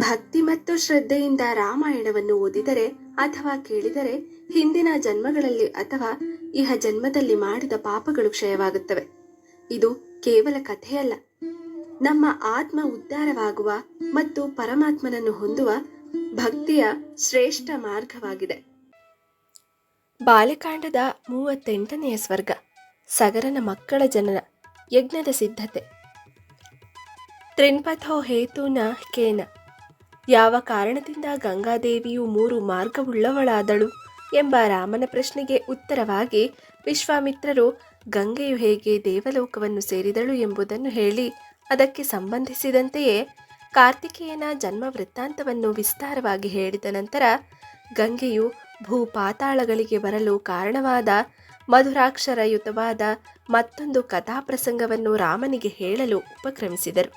ಭಕ್ತಿ ಮತ್ತು ಶ್ರದ್ಧೆಯಿಂದ ರಾಮಾಯಣವನ್ನು ಓದಿದರೆ ಅಥವಾ ಕೇಳಿದರೆ ಹಿಂದಿನ ಜನ್ಮಗಳಲ್ಲಿ ಅಥವಾ ಇಹ ಜನ್ಮದಲ್ಲಿ ಮಾಡಿದ ಪಾಪಗಳು ಕ್ಷಯವಾಗುತ್ತವೆ. ಇದು ಕೇವಲ ಕಥೆಯಲ್ಲ, ನಮ್ಮ ಆತ್ಮ ಉದ್ಧಾರವಾಗುವ ಮತ್ತು ಪರಮಾತ್ಮನನ್ನು ಹೊಂದುವ ಭಕ್ತಿಯ ಶ್ರೇಷ್ಠ ಮಾರ್ಗವಾಗಿದೆ. ಬಾಲ್ಯಕಾಂಡದ 38ನೆಯ ಸ್ವರ್ಗ, ಸಗರನ ಮಕ್ಕಳ ಜನನ, ಯಜ್ಞದ ಸಿದ್ಧತೆ. ತ್ರಿನ್ಪಥೋ ಹೇತುನ ಕೇನ, ಯಾವ ಕಾರಣದಿಂದ ಗಂಗಾದೇವಿಯು 3 ಮಾರ್ಗವುಳ್ಳವಳಾದಳು ಎಂಬ ರಾಮನ ಪ್ರಶ್ನೆಗೆ ಉತ್ತರವಾಗಿ ವಿಶ್ವಾಮಿತ್ರರು ಗಂಗೆಯು ಹೇಗೆ ದೇವಲೋಕವನ್ನು ಸೇರಿದಳು ಎಂಬುದನ್ನು ಹೇಳಿ ಅದಕ್ಕೆ ಸಂಬಂಧಿಸಿದಂತೆಯೇ ಕಾರ್ತಿಕೇಯನ ಜನ್ಮ ವೃತ್ತಾಂತವನ್ನು ವಿಸ್ತಾರವಾಗಿ ಹೇಳಿದ ನಂತರ ಗಂಗೆಯು ಭೂಪಾತಾಳಗಳಿಗೆ ಬರಲು ಕಾರಣವಾದ ಮಧುರಾಕ್ಷರಯುತವಾದ ಮತ್ತೊಂದು ಕಥಾಪ್ರಸಂಗವನ್ನು ರಾಮನಿಗೆ ಹೇಳಲು ಉಪಕ್ರಮಿಸಿದರು.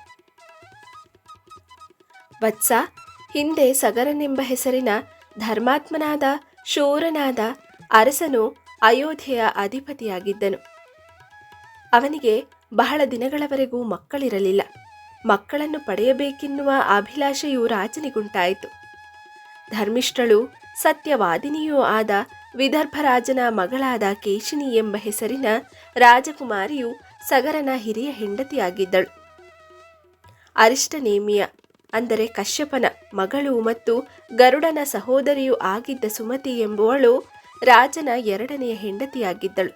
ವತ್ಸ, ಹಿಂದೆ ಸಗರನೆಂಬ ಹೆಸರಿನ ಧರ್ಮಾತ್ಮನಾದ ಶೂರನಾದ ಅರಸನು ಅಯೋಧ್ಯೆಯ ಅಧಿಪತಿಯಾಗಿದ್ದನು. ಅವನಿಗೆ ಬಹಳ ದಿನಗಳವರೆಗೂ ಮಕ್ಕಳಿರಲಿಲ್ಲ. ಮಕ್ಕಳನ್ನು ಪಡೆಯಬೇಕೆನ್ನುವ ಅಭಿಲಾಷೆಯು ರಾಜನಿಗುಂಟಾಯಿತು. ಧರ್ಮಿಷ್ಠಳು ಸತ್ಯವಾದಿನಿಯೂ ಆದ ವಿದರ್ಭರಾಜನ ಮಗಳಾದ ಕೇಶಿನಿ ಎಂಬ ಹೆಸರಿನ ರಾಜಕುಮಾರಿಯು ಸಗರನ ಹಿರಿಯ ಹೆಂಡತಿಯಾಗಿದ್ದಳು. ಅರಿಷ್ಟನೇಮಿಯ ಅಂದರೆ ಕಶ್ಯಪನ ಮಗಳು ಮತ್ತು ಗರುಡನ ಸಹೋದರಿಯೂ ಆಗಿದ್ದ ಸುಮತಿ ಎಂಬುವಳು ರಾಜನ 2ನೆಯ ಹೆಂಡತಿಯಾಗಿದ್ದಳು.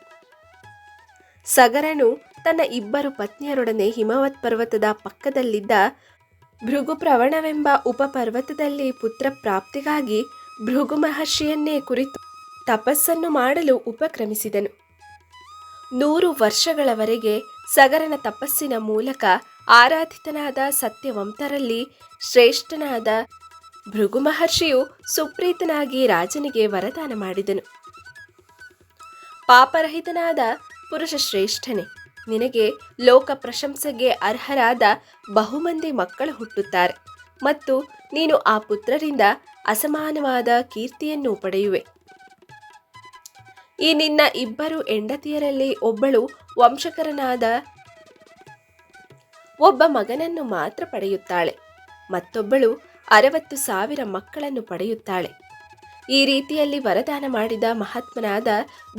ಸಗರನು ತನ್ನ 2 ಪತ್ನಿಯರೊಡನೆ ಹಿಮವತ್ ಪರ್ವತದ ಪಕ್ಕದಲ್ಲಿದ್ದ ಭೃಗುಪ್ರವಣವೆಂಬ ಉಪಪರ್ವತದಲ್ಲಿ ಪುತ್ರ ಪ್ರಾಪ್ತಿಗಾಗಿ ಭೃಗು ಮಹರ್ಷಿಯನ್ನೇ ಕುರಿತು ತಪಸ್ಸನ್ನು ಮಾಡಲು ಉಪಕ್ರಮಿಸಿದನು. 100 ವರ್ಷಗಳವರೆಗೆ ಸಗರನ ತಪಸ್ಸಿನ ಮೂಲಕ ಆರಾಧಿತನಾದ ಸತ್ಯವಂತರಲ್ಲಿ ಶ್ರೇಷ್ಠನಾದ ಭೃಗು ಮಹರ್ಷಿಯು ಸುಪ್ರೀತನಾಗಿ ರಾಜನಿಗೆ ವರದಾನ ಮಾಡಿದನು. ಪಾಪರಹಿತನಾದ ಪುರುಷ ಶ್ರೇಷ್ಠನೇ, ನಿನಗೆ ಲೋಕ ಪ್ರಶಂಸೆಗೆ ಅರ್ಹರಾದ ಬಹುಮಂದಿ ಮಕ್ಕಳು ಹುಟ್ಟುತ್ತಾರೆ ಮತ್ತು ನೀನು ಆ ಪುತ್ರರಿಂದ ಅಸಮಾನವಾದ ಕೀರ್ತಿಯನ್ನು ಪಡೆಯುವೆ. ಈ ನಿನ್ನ 2 ಹೆಂಡತಿಯರಲ್ಲಿ ಒಬ್ಬಳು ವಂಶಕರನಾದ ಒಬ್ಬ ಮಗನನ್ನು ಮಾತ್ರ ಪಡೆಯುತ್ತಾಳೆ, ಮತ್ತೊಬ್ಬಳು 60,000 ಮಕ್ಕಳನ್ನು ಪಡೆಯುತ್ತಾಳೆ. ಈ ರೀತಿಯಲ್ಲಿ ವರದಾನ ಮಾಡಿದ ಮಹಾತ್ಮನಾದ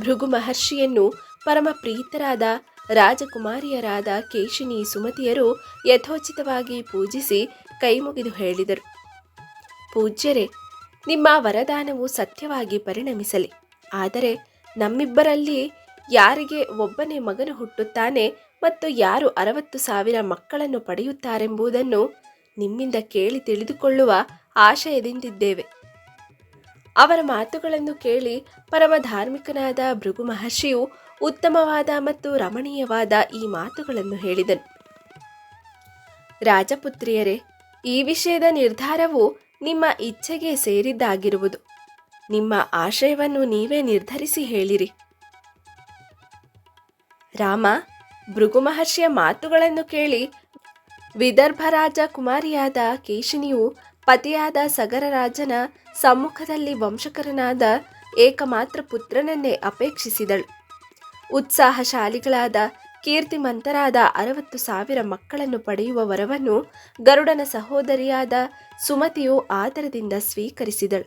ಭೃಗು ಮಹರ್ಷಿಯನ್ನು ಪರಮ ಪ್ರೀತರಾದ ರಾಜಕುಮಾರಿಯರಾದ ಕೇಶಿನಿ ಸುಮತಿಯರು ಯಥೋಚಿತವಾಗಿ ಪೂಜಿಸಿ ಕೈಮುಗಿದು ಹೇಳಿದರು. ಪೂಜ್ಯರೇ, ನಿಮ್ಮ ವರದಾನವು ಸತ್ಯವಾಗಿ ಪರಿಣಮಿಸಲಿ. ಆದರೆ ನಮ್ಮಿಬ್ಬರಲ್ಲಿ ಯಾರಿಗೆ ಒಬ್ಬನೇ ಮಗನು ಹುಟ್ಟುತ್ತಾನೆ ಮತ್ತು ಯಾರು 60,000 ಮಕ್ಕಳನ್ನು ಪಡೆಯುತ್ತಾರೆಂಬುದನ್ನು ನಿಮ್ಮಿಂದ ಕೇಳಿ ತಿಳಿದುಕೊಳ್ಳುವ ಆಶಯದಿಂದಿದ್ದೇವೆ. ಅವರ ಮಾತುಗಳನ್ನು ಕೇಳಿ ಪರಮ ಧಾರ್ಮಿಕನಾದ ಭೃಗು ಮಹರ್ಷಿಯು ಉತ್ತಮವಾದ ಮತ್ತು ರಮಣೀಯವಾದ ಈ ಮಾತುಗಳನ್ನು ಹೇಳಿದನು. ರಾಜಪುತ್ರಿಯರೇ, ಈ ವಿಷಯದ ನಿರ್ಧಾರವು ನಿಮ್ಮ ಇಚ್ಛೆಗೆ ಸೇರಿದ್ದಾಗಿರುವುದು. ನಿಮ್ಮ ಆಶಯವನ್ನು ನೀವೇ ನಿರ್ಧರಿಸಿ ಹೇಳಿರಿ. ರಾಮ, ಭೃಗು ಮಹರ್ಷಿಯ ಮಾತುಗಳನ್ನು ಕೇಳಿ ವಿದರ್ಭರಾಜ ಕುಮಾರಿಯಾದ ಕೇಶಿನಿಯು ಪತಿಯಾದ ಸಗರರಾಜನ ಸಮ್ಮುಖದಲ್ಲಿ ವಂಶಕರನಾದ ಏಕಮಾತ್ರ ಪುತ್ರನನ್ನೇ ಅಪೇಕ್ಷಿಸಿದಳು. ಉತ್ಸಾಹಶಾಲಿಗಳಾದ ಕೀರ್ತಿಮಂತರಾದ 60,000 ಮಕ್ಕಳನ್ನು ಪಡೆಯುವ ವರವನ್ನು ಗರುಡನ ಸಹೋದರಿಯಾದ ಸುಮತಿಯು ಆದರದಿಂದ ಸ್ವೀಕರಿಸಿದಳು.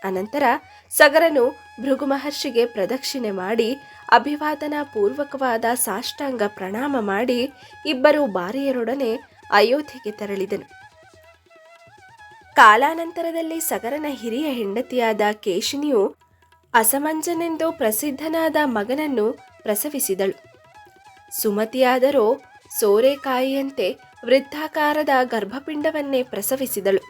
ಅನಂತರ ಸಗರನು ಭೃಗು ಮಹರ್ಷಿಗೆ ಪ್ರದಕ್ಷಿಣೆ ಮಾಡಿ ಅಭಿವಾದನ ಪೂರ್ವಕವಾದ ಸಾಷ್ಟಾಂಗ ಪ್ರಣಾಮ ಮಾಡಿ 2 ಭಾರ್ಯರೊಡನೆ ಅಯೋಧ್ಯೆಗೆ ತೆರಳಿದನು. ಕಾಲಾನಂತರದಲ್ಲಿ ಸಗರನ ಹಿರಿಯ ಹೆಂಡತಿಯಾದ ಕೇಶಿನಿಯು ಅಸಮಂಜನೆಂದು ಪ್ರಸಿದ್ಧನಾದ ಮಗನನ್ನು ಪ್ರಸವಿಸಿದಳು. ಸುಮತಿಯಾದರೋ ಸೋರೆಕಾಯಿಯಂತೆ ವೃತ್ತಾಕಾರದ ಗರ್ಭಪಿಂಡವನ್ನೇ ಪ್ರಸವಿಸಿದಳು.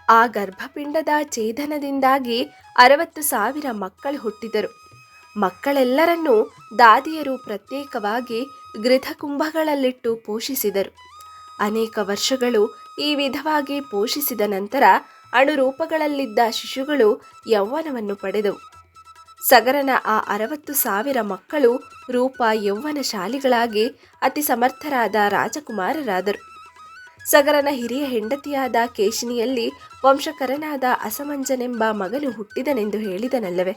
ಆ ಗರ್ಭಪಿಂಡದ ಛೇದನದಿಂದಾಗಿ 60,000 ಮಕ್ಕಳು ಹುಟ್ಟಿದರು. ಮಕ್ಕಳೆಲ್ಲರನ್ನೂ ದಾದಿಯರು ಪ್ರತ್ಯೇಕವಾಗಿ ಗೃಹಕುಂಭಗಳಲ್ಲಿಟ್ಟು ಪೋಷಿಸಿದರು. ಅನೇಕ ವರ್ಷಗಳು ಈ ವಿಧವಾಗಿ ಪೋಷಿಸಿದ ನಂತರ ಅಣುರೂಪಗಳಲ್ಲಿದ್ದ ಶಿಶುಗಳು ಯೌವನವನ್ನು ಪಡೆದವು. ಸಗರನ ಆ 60,000 ಮಕ್ಕಳು ರೂಪ ಯೌವನಶಾಲಿಗಳಾಗಿ ಅತಿ ಸಮರ್ಥರಾದ ರಾಜಕುಮಾರರಾದರು. ಸಗರನ ಹಿರಿಯ ಹೆಂಡತಿಯಾದ ಕೇಶಿನಿಯಲ್ಲಿ ವಂಶಕರನಾದ ಅಸಮಂಜನೆಂಬ ಮಗನು ಹುಟ್ಟಿದನೆಂದು ಹೇಳಿದನಲ್ಲವೇ,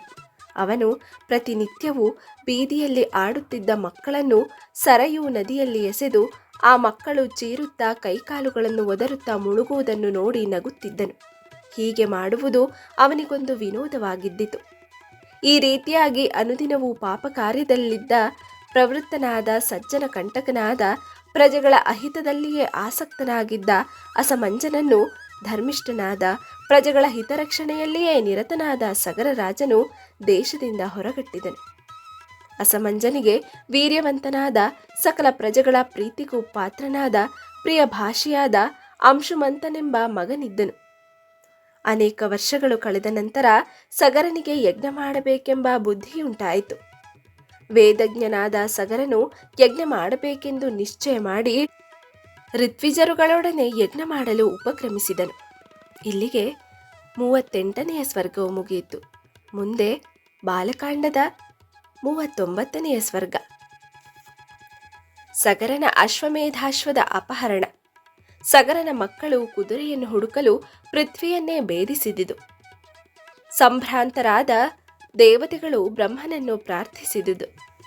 ಅವನು ಪ್ರತಿನಿತ್ಯವೂ ಬೀದಿಯಲ್ಲಿ ಆಡುತ್ತಿದ್ದ ಮಕ್ಕಳನ್ನು ಸರಯೂ ನದಿಯಲ್ಲಿ ಎಸೆದು ಆ ಮಕ್ಕಳು ಚೀರುತ್ತಾ ಕೈಕಾಲುಗಳನ್ನು ಒದರುತ್ತಾ ಮುಳುಗುವುದನ್ನು ನೋಡಿ ನಗುತ್ತಿದ್ದನು. ಹೀಗೆ ಮಾಡುವುದು ಅವನಿಗೊಂದು ವಿನೋದವಾಗಿದ್ದಿತು. ಈ ರೀತಿಯಾಗಿ ಅನುದಿನವೂ ಪಾಪ ಕಾರ್ಯದಲ್ಲಿದ್ದ ಪ್ರವೃತ್ತನಾದ ಸಜ್ಜನ ಕಂಟಕನಾದ ಪ್ರಜೆಗಳ ಅಹಿತದಲ್ಲಿಯೇ ಆಸಕ್ತನಾಗಿದ್ದ ಅಸಮಂಜನನ್ನು ಧರ್ಮಿಷ್ಠನಾದ ಪ್ರಜೆಗಳ ಹಿತರಕ್ಷಣೆಯಲ್ಲಿಯೇ ನಿರತನಾದ ಸಗರ ರಾಜನು ದೇಶದಿಂದ ಹೊರಗಟ್ಟಿದನು. ಅಸಮಂಜನಿಗೆ ವೀರ್ಯವಂತನಾದ ಸಕಲ ಪ್ರಜೆಗಳ ಪ್ರೀತಿಗೂ ಪಾತ್ರನಾದ ಪ್ರಿಯ ಭಾಷಿಯಾದ ಅಂಶುಮಂತನೆಂಬ ಮಗನಿದ್ದನು. ಅನೇಕ ವರ್ಷಗಳು ಕಳೆದ ನಂತರ ಸಗರನಿಗೆ ಯಜ್ಞ ಮಾಡಬೇಕೆಂಬ ಬುದ್ಧಿಯುಂಟಾಯಿತು. ವೇದಜ್ಞನಾದ ಸಗರನು ಯಜ್ಞ ಮಾಡಬೇಕೆಂದು ನಿಶ್ಚಯ ಮಾಡಿ ಋತ್ವಿಜರುಗಳೊಡನೆ ಯಜ್ಞ ಮಾಡಲು ಉಪಕ್ರಮಿಸಿದನು. ಇಲ್ಲಿಗೆ 38ನೆಯ ಸ್ವರ್ಗವು ಮುಗಿಯಿತು. ಮುಂದೆ ಬಾಲಕಾಂಡದ 39ನೆಯ ಸ್ವರ್ಗ. ಸಗರನ ಅಶ್ವಮೇಧಾಶ್ವದ ಅಪಹರಣ. ಸಗರನ ಮಕ್ಕಳು ಕುದುರೆಯನ್ನು ಹುಡುಕಲು ಪೃಥ್ವಿಯನ್ನೇ ಭೇದಿಸಿದುದು. ಸಂಭ್ರಾಂತರಾದ ದೇವತೆಗಳು ಬ್ರಹ್ಮನನ್ನು ಪ್ರಾರ್ಥಿಸಿದುದು.